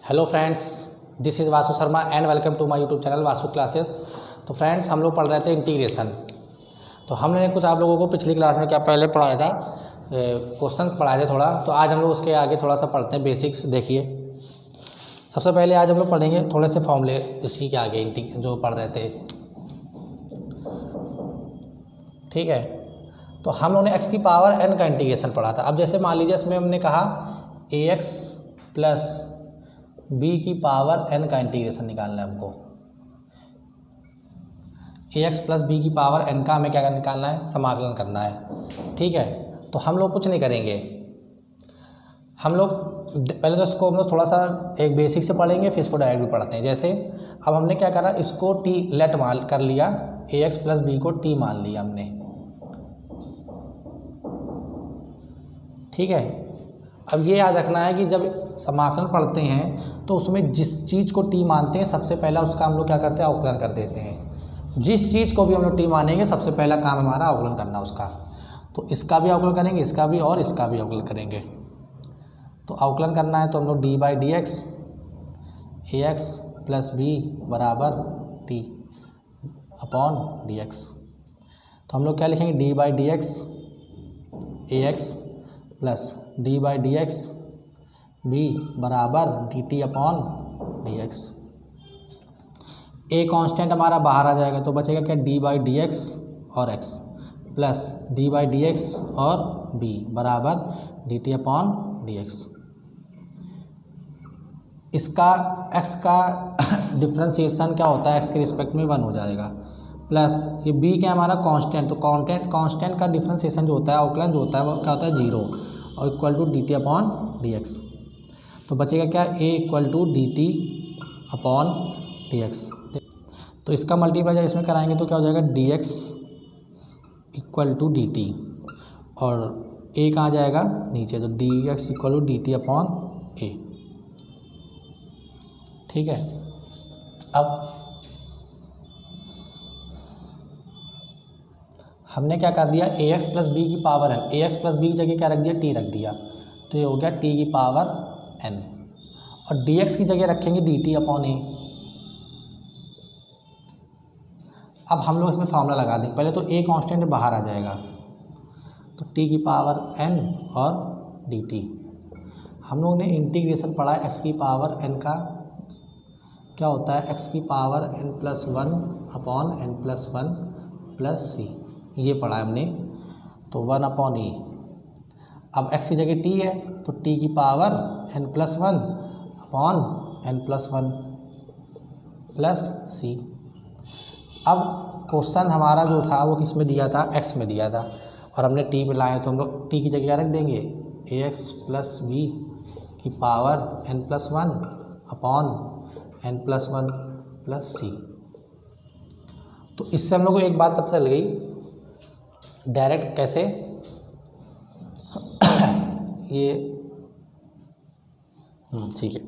Hello friends, this is Vasu Sharma and welcome to my YouTube channel Vasu classes. तो friends, हम लोग पढ़ रहे थे इंटीग्रेशन। तो हमने कुछ आप लोगों को पिछली क्लास में क्या पहले पढ़ाया था, क्वेश्चंस पढ़ाए थे थोड़ा। तो आज हम लोग उसके आगे थोड़ा सा पढ़ते हैं, बेसिक्स। देखिए, सबसे पहले आज हम लोग पढ़ेंगे थोड़े से फॉर्मूले इसी के आगे जो पढ़ रहे थे, ठीक है। तो हम लोगों ने एक्स की पावर एन का इंटीग्रेशन पढ़ा था। अब जैसे मान लीजिए इसमें हमने कहा ए एक्स प्लस बी की पावर एन का इंटीग्रेशन निकालना है हमको। ए एक्स प्लस बी की पावर एन का हमें क्या निकालना है, समाकलन करना है, ठीक है। तो हम लोग कुछ नहीं करेंगे, हम लोग पहले तो इसको हम लोग थोड़ा सा एक बेसिक से पढ़ेंगे, फिर इसको डायरेक्ट भी पढ़ते हैं। जैसे अब हमने क्या करा, इसको टी लेट मान कर लिया, ए एक्स प्लस बी को टी मान लिया हमने, ठीक है। अब ये याद रखना है कि जब समाकलन पढ़ते हैं तो उसमें जिस चीज़ को टी मानते हैं सबसे पहला उसका हम लोग क्या करते हैं, अवकलन कर देते हैं। जिस चीज़ को भी हम लोग टी मानेंगे सबसे पहला काम हमारा अवकलन करना उसका। तो इसका भी अवकलन करेंगे, इसका भी, और इसका भी अवकलन करेंगे। तो अवकलन करना है तो हम लोग D by D X A x plus B बराबर टी अपॉन डी एक्स। तो हम लोग क्या लिखेंगे, D by D X A x plus D by D X B बराबर D T upon D X. A constant हमारा बाहर आ जाएगा तो बचेगा क्या, डी बाई डी एक्स और X plus D by D x और बी बराबर D T upon D X. इसका एक्स का डिफ्रेंसिएशन क्या होता है, एक्स के रिस्पेक्ट में 1 हो जाएगा, प्लस ये बी क्या हमारा कांस्टेंट। तो कांस्टेंट का डिफ्रेंसिएशन जो होता है, अवकलन जो होता है, वो क्या होता है, 0 और equal to D T upon D X. तो बचेगा क्या, A equal to D T upon D X. तो इसका मल्टीप्लाई जब इसमें कराएंगे तो क्या हो जाएगा, D X equal to D T, और ए कहाँ जाएगा, नीचे, तो D X equal to D T upon A, ठीक है। अब हमने क्या कर दिया, ए एक्स प्लस बी की power N, A x plus B की जगह क्या रख दिया, टी रख दिया। तो ये हो गया टी की पावर एन, और डी एक्स की जगह रखेंगे डी टी अपॉन ए। अब हम लोग इसमें फार्मूला लगा दें, पहले तो ए कांस्टेंट बाहर आ जाएगा, तो टी की पावर एन और डी टी। हम लोगों ने इंटीग्रेशन पढ़ा है, एक्स की पावर एन का क्या होता है, एक्स की power N plus 1 upon N plus 1 plus C, ये पढ़ा है हमने। तो 1 अपॉन ई, अब x की जगह t है तो t की power n plus 1 upon n plus 1 plus C. अब क्वेश्चन हमारा जो था वो किस में दिया था, x में दिया था, और हमने t पे लाए तो हम लोग t की जगह रख देंगे ए एक्स प्लस बी की power n plus 1 upon n plus 1 plus C. तो इससे हम लोग को एक बात पता चल गई, डायरेक्ट कैसे ये, ठीक है।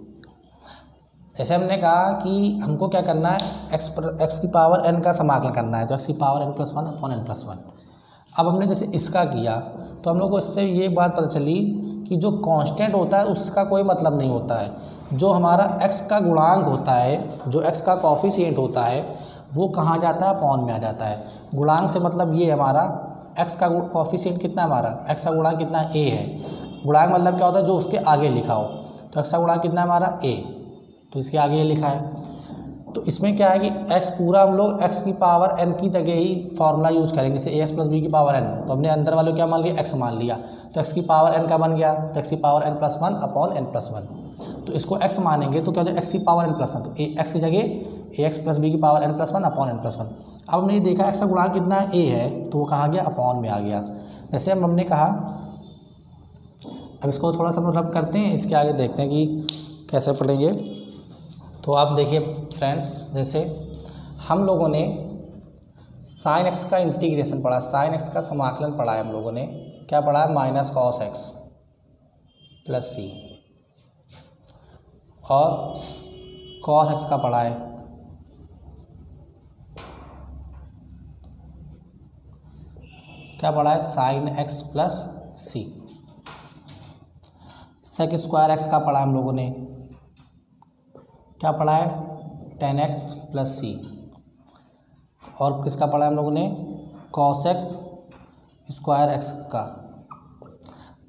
जैसे हमने कहा कि हमको क्या करना है, एक्स की पावर एन का समाकलन करना है, तो एक्स की power N plus 1 upon N plus 1। अब हमने जैसे इसका किया तो हम लोग को इससे ये बात पता चली कि जो कांस्टेंट होता है उसका कोई मतलब नहीं होता है। जो हमारा एक्स का गुणांक होता है, जो एक्स का कॉफिशिएंट होता है, वो कहाँ जाता है, अपॉन में आ जाता है। गुणांक से मतलब ये हमारा एक्स का कॉफिशिएंट कितना है, हमारा एक्स का गुणांक कितना, ए है। गुणांक मतलब क्या होता है, जो उसके आगे लिखा हो। तो एक्स का गुणांक कितना है हमारा, ए, तो इसके आगे ये लिखा है। तो इसमें क्या है कि एक्स पूरा हम लोग एक्स की पावर एन की जगह ही फॉर्मूला यूज करेंगे, जैसे ए एक्स प्लस बी की पावर एन। तो हमने अंदर वाले क्या मान लिया, एक्स मान लिया, तो एक्स की पावर एन का बन गया, तो एक्स की power N plus 1 upon N plus 1। तो इसको एक्स मानेंगे तो क्या हो जाए, एक्स की पावर एन प्लस 1, तो एक्स की जगह ए एक्स प्लस बी की power N plus 1 upon N plus 1। अब हमने देखा एक्स का गुणांक कितना ए है, तो वो कहाँ गया, अपॉन में आ गया। जैसे हमने कहा, अब इसको थोड़ा सा हम रब करते हैं, इसके आगे देखते हैं कि कैसे पढ़ेंगे। तो आप देखिए फ्रेंड्स, जैसे हम लोगों ने साइन एक्स का इंटीग्रेशन पढ़ा, साइन एक्स का समाकलन पढ़ा है हम लोगों ने, क्या पढ़ा है, माइनस कॉस एक्स प्लस सी, और कॉस एक्स का पढ़ा है क्या पढ़ा है, साइन एक्स प्लस सी। सेक स्क्वायर एक्स का पढ़ा हम लोगों ने, क्या पढ़ा है, 10x प्लस सी, और किसका पढ़ा है हम लोगों ने, कॉसेक स्क्वायर एक्स का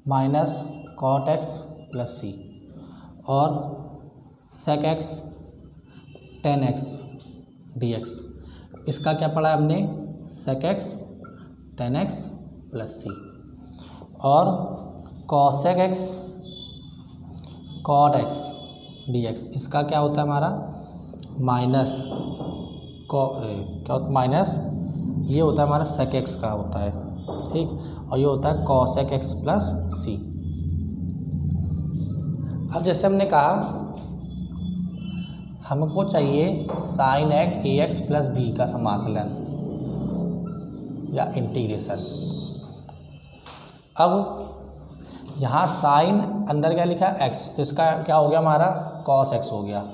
माइनस कॉट एक्स प्लस सी, और सेक एक्स 10x dx, इसका क्या पढ़ा है हमने, सेक एक्स 10x प्लस सी, और cosec x cot x dx, इसका क्या होता है हमारा माइनस क्या होता है, माइनस ये होता है हमारा सेक एक्स का होता है, ठीक, और ये होता है कॉसेक एक्स प्लस सी। अब जैसे हमने कहा हमको चाहिए sine x A x plus B का समाकलन या इंटीग्रेशन। अब यहाँ साइन अंदर क्या लिखा है एक्स, तो इसका क्या हो गया हमारा कॉस एक्स हो गया,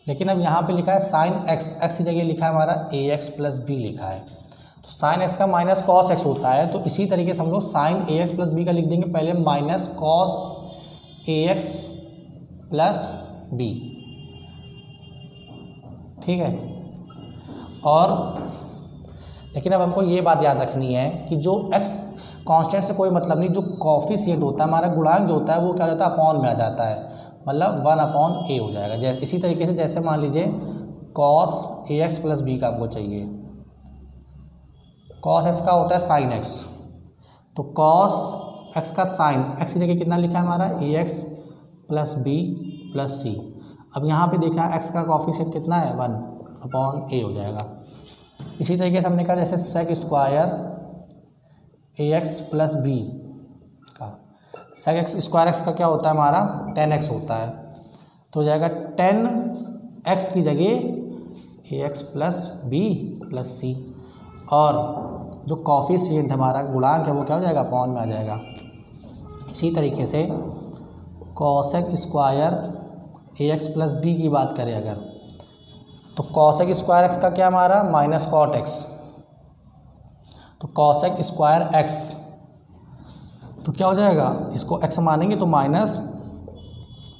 लेकिन अब यहाँ पे लिखा है साइन एक्स, एक्स की जगह लिखा है हमारा ए एक्स प्लस बी लिखा है, तो साइन एक्स का माइनस कॉस एक्स होता है, तो इसी तरीके से हम लोग साइन ए एक्स प्लस बी का लिख देंगे पहले minus cos A x plus B, ठीक है। और लेकिन अब हमको ये बात याद रखनी है कि जो एक्स कांस्टेंट से कोई मतलब नहीं, जो कॉफिशिएंट होता है हमारा गुणांक जो होता है वो क्या हो जाता है, अपॉन में आ जाता है, मतलब 1/a हो जाएगा। इसी तरीके से जैसे मान लीजिए cos A x plus B का हमको चाहिए, कॉस एक्स का होता है साइन एक्स, तो कॉस एक्स का साइन एक्स की जगह कितना लिखा है हमारा ए x plus B plus C. अब यहाँ पे देखा एक्स का कॉफिशिएंट कितना है 1/a हो जाएगा। इसी तरीके से हमने कहा जैसे सेक स्क्वायर ए एक्स प्लस बी का, सेक एक्स स्क्वायर एक्स का क्या होता है हमारा 10x होता है, तो हो जाएगा 10x की जगह a x plus B plus सी, और जो कॉफिशिएंट हमारा गुणांक है वो क्या हो जाएगा, अपॉन में आ जाएगा। इसी तरीके से कॉसेक स्क्वायर ए एक्स प्लस बी की बात करें अगर, तो कॉसेक स्क्वायर एक्स का क्या हमारा माइनस कॉट एक्स, तो कॉसेक स्क्वायर एक्स तो क्या हो जाएगा, इसको एक्स मानेंगे तो माइनस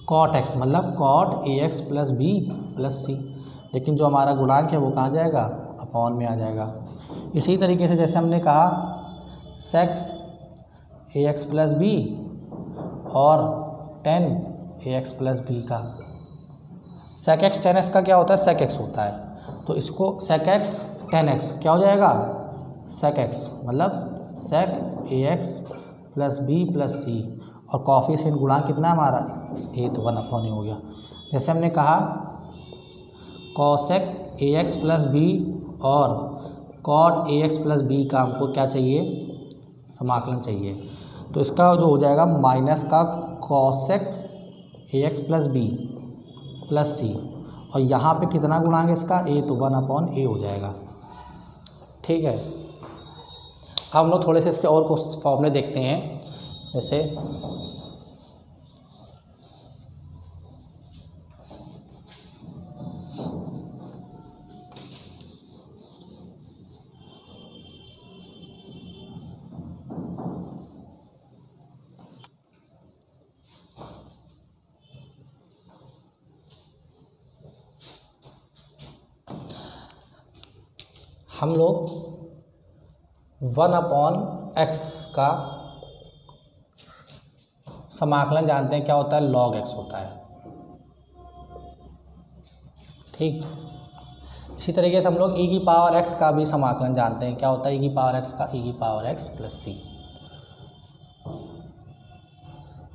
कॉट एक्स, मतलब cot A x plus B plus C, लेकिन जो हमारा गुणांक है वो कहाँ जाएगा, अपॉन में आ जाएगा। इसी तरीके से जैसे हमने कहा सेक ए एक्स प्लस बी और 10 ए एक्स प्लस बी का, सेक एक्स 10x का क्या होता है, सेक एक्स होता है, तो इसको सेक एक्स 10x क्या हो जाएगा, सेक एक्स, मतलब सेक ए एक्स प्लस बी प्लस सी, और कॉफिशिएंट गुणांक कितना है हमारा ए, तो 1/a हो गया। जैसे हमने कहा cosec A x plus B और cot A x plus B का हमको क्या चाहिए, समाकलन चाहिए, तो इसका जो हो जाएगा माइनस का cosec A x plus B plus सी, और यहाँ पे कितना गुणांक है इसका ए, तो 1/a हो जाएगा, ठीक है। हम लोग थोड़े से इसके और कुछ फॉर्मूले देखते हैं, जैसे हम लोग 1/x का समाकलन जानते हैं क्या होता है, log x होता है, ठीक। इसी तरीके से हम लोग e की पावर x का भी समाकलन जानते हैं क्या होता है, e की पावर x का e की power x plus c,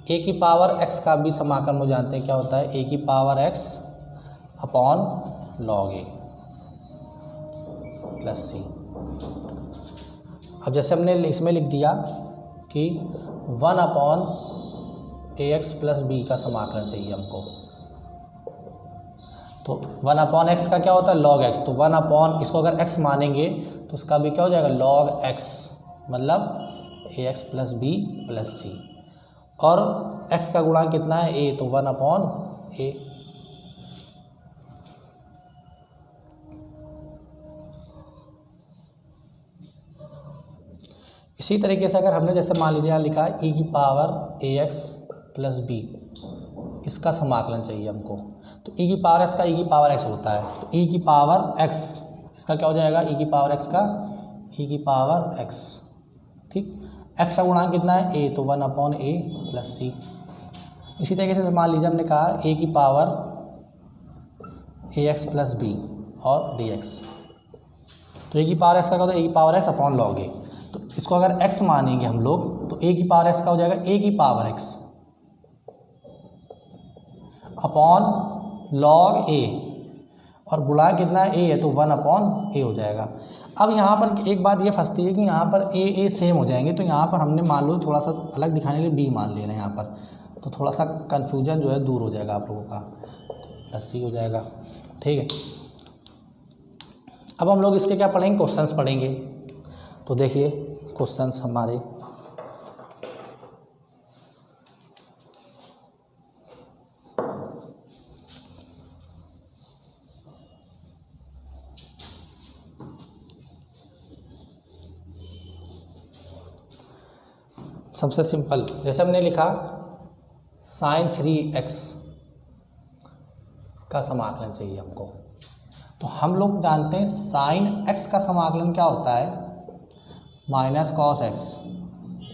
a की पावर x का भी समाकलन वो जानते हैं क्या होता है, a की power x upon log a plus C. अब जैसे हमने इसमें लिख दिया कि 1/ax प्लस बी का समाकलन चाहिए हमको, तो 1/x का क्या होता है log x, तो 1/, इसको अगर x मानेंगे तो उसका भी क्या हो जाएगा log x, मतलब ax प्लस बी प्लस सी, और x का गुणांक कितना है a, तो 1/a। इसी तरीके से अगर हमने जैसे मान लीजिए लिखा है e की पावर ax प्लस बी, इसका समाकलन चाहिए हमको, तो ई की पावर एक्स का ई की पावर एक्स होता है, तो ई की पावर एक्स इसका क्या हो जाएगा, ई की पावर एक्स का ई की पावर एक्स। ठीक, एक्स का गुणांक कितना है ए, तो 1/a प्लस सी। इसी तरीके से मान लीजिए हमने कहा ए की पावर ए एक्स प्लस बी और डी एक्स, तो ए की पावर एक्स का क्या होता है, ए की पावर एक्स अपॉन लॉग ए। तो इसको अगर एक्स मानेंगे हम लोग तो ए की पावर एक्स का हो जाएगा ए की पावर एक्स अपॉन लॉग ए, और गुणांक कितना है ए है, तो 1/a हो जाएगा। अब यहाँ पर एक बात ये फंसती है कि यहाँ पर ए सेम हो जाएंगे, तो यहाँ पर हमने मान लो थोड़ा सा अलग दिखाने के लिए बी मान ले रहे हैं यहाँ पर, तो थोड़ा सा कन्फ्यूजन जो है दूर हो जाएगा आप लोगों का, प्लस सी हो जाएगा। ठीक है, अब हम लोग इसके क्या पढ़ेंगे, क्वेश्चंस पढ़ेंगे। तो देखिए क्वेश्चंस हमारे सबसे सिंपल, जैसे हमने लिखा sin 3x का समाकलन चाहिए हमको, तो हम लोग जानते हैं sin x का समाकलन क्या होता है, माइनस कॉस एक्स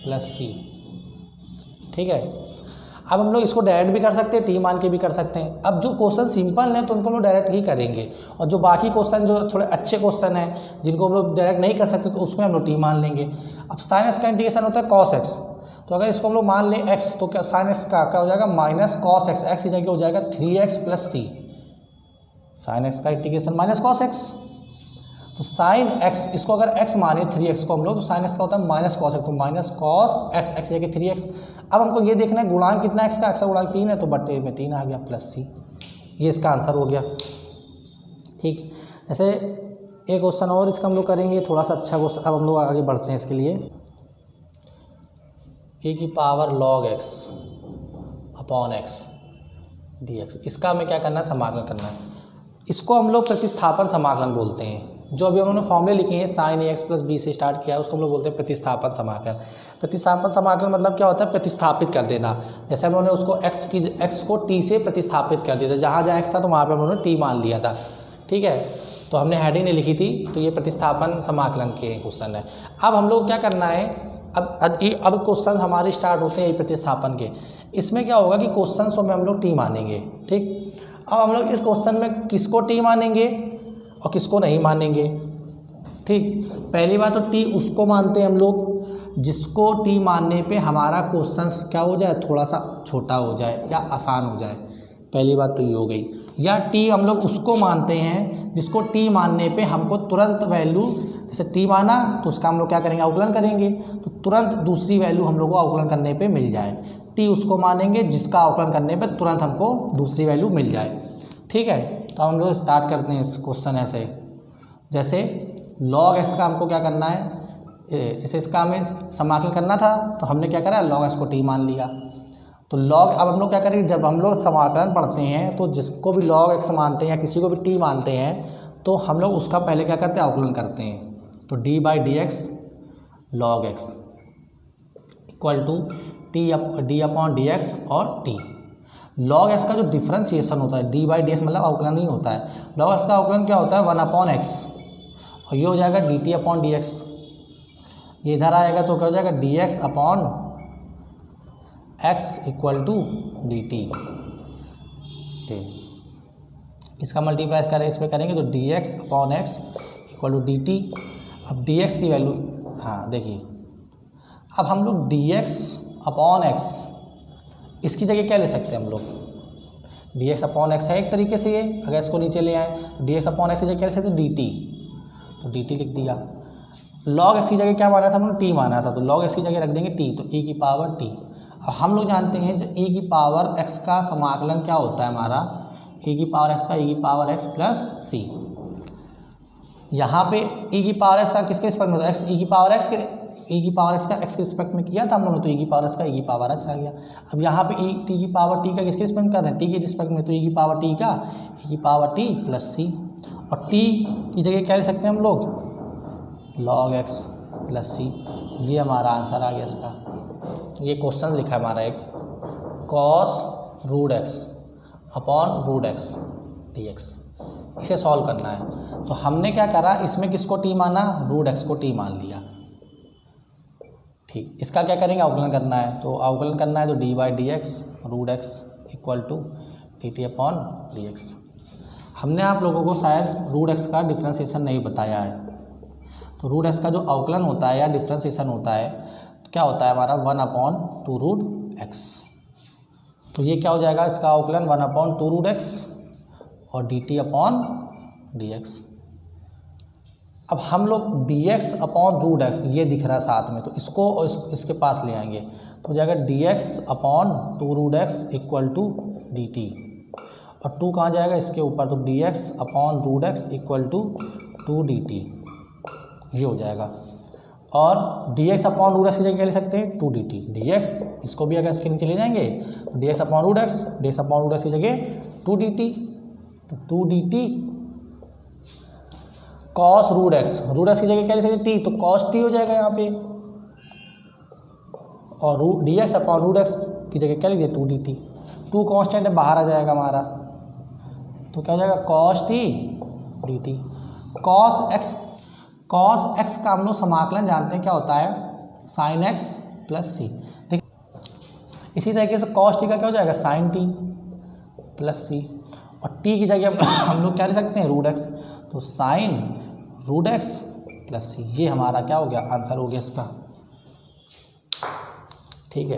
प्लस सी। ठीक है, अब हम लोग इसको डायरेक्ट भी कर सकते हैं, टी मान के भी कर सकते हैं। अब जो क्वेश्चन सिंपल हैं तो उनको हम लोग डायरेक्ट ही करेंगे, और जो बाकी क्वेश्चन जो थोड़े अच्छे क्वेश्चन हैं जिनको हम लोग डायरेक्ट नहीं कर सकते तो उसमें हम लोग टी मान लेंगे। अब साइन एक्स का इंटीग्रेशन होता है कॉस एक्स, तो अगर इसको हम लोग मान लें एक्स, तो क्या साइन एक्स का क्या हो जाएगा, माइनस कॉस एक्स, एक्स की जगह हो जाएगा 3x प्लस सी। साइन एक्स का इंटीग्रेशन माइनस कॉस एक्स, तो साइन एक्स, इसको अगर एक्स माने 3x को हम लोग, तो साइन एक्स का होता है माइनस कॉस एक्स, तो माइनस कॉस एक्स, एक्स की जगह 3x। अब हमको ये देखना है गुणांक कितना है एक्स का, एक्स का गुणांक 3 है, तो बटे में 3 आ गया प्लस सी, ये इसका आंसर हो गया। ठीक, जैसे एक क्वेश्चन और इसका हम लोग करेंगे, थोड़ा सा अच्छा क्वेश्चन। अब हम लोग आगे बढ़ते हैं इसके लिए, ए की power log x upon x d X, इसका हमें क्या करना है, समाकलन करना है। इसको हम लोग प्रतिस्थापन समाकलन बोलते हैं। जो अभी हमने फॉर्मूले लिखे हैं साइन ए एक्स प्लस बी से स्टार्ट किया है, उसको हम लोग बोलते हैं प्रतिस्थापन समाकलन। प्रतिस्थापन समाकलन मतलब क्या होता है, प्रतिस्थापित कर देना। जैसे हम लोगों ने उसको एक्स को टी से प्रतिस्थापित कर दिया था, जहाँ जहाँ एक्स था तो वहाँ पर हम लोगों ने टी मान लिया था। ठीक है, तो हमने हेडिंग नहीं लिखी थी, तो ये प्रतिस्थापन समाकलन के क्वेश्चन है। अब हम लोग क्या करना है, अब क्वेश्चन हमारे स्टार्ट होते हैं प्रतिस्थापन के। इसमें क्या होगा कि क्वेश्चन में हम लोग टी मानेंगे। ठीक, अब हम लोग इस क्वेश्चन में किसको टी मानेंगे और किसको नहीं मानेंगे। ठीक, पहली बात तो टी उसको मानते हैं हम लोग जिसको टी मानने पे हमारा क्वेश्चन क्या हो जाए, थोड़ा सा छोटा हो जाए या आसान हो जाए। पहली बात तो ये हो गई। या टी हम लोग उसको मानते हैं जिसको टी मानने पे हमको तुरंत वैल्यू, जैसे टी माना तो उसका हम लोग क्या करेंगे, अवकलन करेंगे, तो तुरंत दूसरी वैल्यू हम लोग को अवकलन करने पे मिल जाए। टी उसको मानेंगे जिसका अवकलन करने पे तुरंत हमको दूसरी वैल्यू मिल जाए। ठीक है, तो हम लोग स्टार्ट करते हैं इस क्वेश्चन ऐसे। जैसे लॉग एक्स का हमको क्या करना है, जैसे इसका हमें समाकलन करना था तो हमने क्या करा, लॉग एक्स को टी मान लिया। तो लॉग, अब हम लोग क्या करेंगे, जब हम लोग समाकलन पढ़ते हैं तो जिसको भी लॉग एक्स मानते हैं या किसी को भी टी मानते हैं तो हम लोग उसका पहले क्या करते हैं, अवकलन करते हैं। तो d by D x log x equal to d upon D x और टी। लॉग एक्स का जो डिफ्रेंसिएशन होता है, डी बाई डी एक्स मतलब अवकलन नहीं होता है। लॉग एक्स का अवकलन क्या होता है, 1/x, और ये हो जाएगा d T upon D x. ये इधर आएगा तो क्या हो जाएगा, D x upon x equal to D t. इसका मल्टीप्लाई करें, इसमें करेंगे तो D x upon x equal to D t. अब डी एक्स की वैल्यू, हाँ देखिए, अब हम लोग डी एक्स अपॉन एक्स, इसकी जगह क्या ले सकते हैं हम लोग, डी एक्स अपॉन एक्स है एक तरीके से ये, अगर इसको नीचे ले आए तो डी एक्स अपॉन एक्स की जगह क्या ले सकते हैं, डी टी, तो डी टी लिख दिया। लॉग एक्स की जगह क्या माना था हम लोग, टी माना था, तो लॉग एक्स की जगह रख देंगे टी, तो e की पावर टी। अब हम लोग जानते हैं जब e की पावर x का समाकलन क्या होता है हमारा, e की पावर x का e की पावर x प्लस सी। यहाँ पे e की पावर x का किसके रिस्पेक्ट में होता है, x e की पावर x के, e की पावर x का x के रिस्पेक्ट में किया था हम लोगों ने, तो e की पावर x का e की पावर x आ गया। अब यहाँ पे t की पावर t का किसके रिस्पेक्ट कर रहे हैं, t के रिस्पेक्ट में, तो e की पावर t का e की पावर t प्लस सी, और t की जगह क्या ले सकते हैं हम लोग, log x प्लस सी। ये हमारा आंसर आ गया इसका। ये क्वेश्चन लिखा है हमारा एक, cos root x upon root x d x, इसे सॉल्व करना है। तो हमने क्या करा, इसमें किसको टी माना, रूट एक्स को टी मान लिया। ठीक, इसका क्या करेंगे, अवकलन करना है। तो अवकलन करना है तो d by D x root x equal to D T upon D x. हमने आप लोगों को शायद रूट एक्स का डिफ्रेंसिएशन नहीं बताया है। तो रूट एक्स का जो अवकलन होता है या डिफ्रेंसिएशन होता है तो क्या होता है हमारा 1/2 रूट एक्स। तो ये क्या हो जाएगा, इसका अवकलन 1/2 रूट एक्स और d T upon D x. अब हम लोग d x upon root x ये दिख रहा है साथ में, तो इसको और इसके पास ले आएंगे तो हो जाएगा D x upon 2 root x equal to D T, और 2 कहाँ जाएगा इसके ऊपर, तो D x upon root x equal to 2 d t, ये हो जाएगा। और d x upon root x की जगह क्या ले सकते हैं, 2 डी टी, डी एक्स इसको भी अगर इसके नीचे ले जाएंगे तो D x upon root x, d x upon root x की जगह 2 डी टी, तो 2 d t cos root x की जगह क्या ले सकते टी, तो कॉस टी हो जाएगा यहाँ पे, और d x upon root x की जगह क्या लिखिए 2 डी टी, 2 कॉन्स्टेंट है बाहर आ जाएगा हमारा, तो क्या हो जाएगा cos T D t. Cos x का हम लोग समाकलन जानते हैं क्या होता है, साइन एक्स प्लस सी। ठीक, इसी तरीके से कॉस टी का क्या हो जाएगा साइन टी प्लस सी, और टी की जगह हम लोग क्या ले सकते हैं रूट एक्स, तो sign root x plus C, ये हमारा क्या हो गया आंसर हो गया इसका। ठीक है।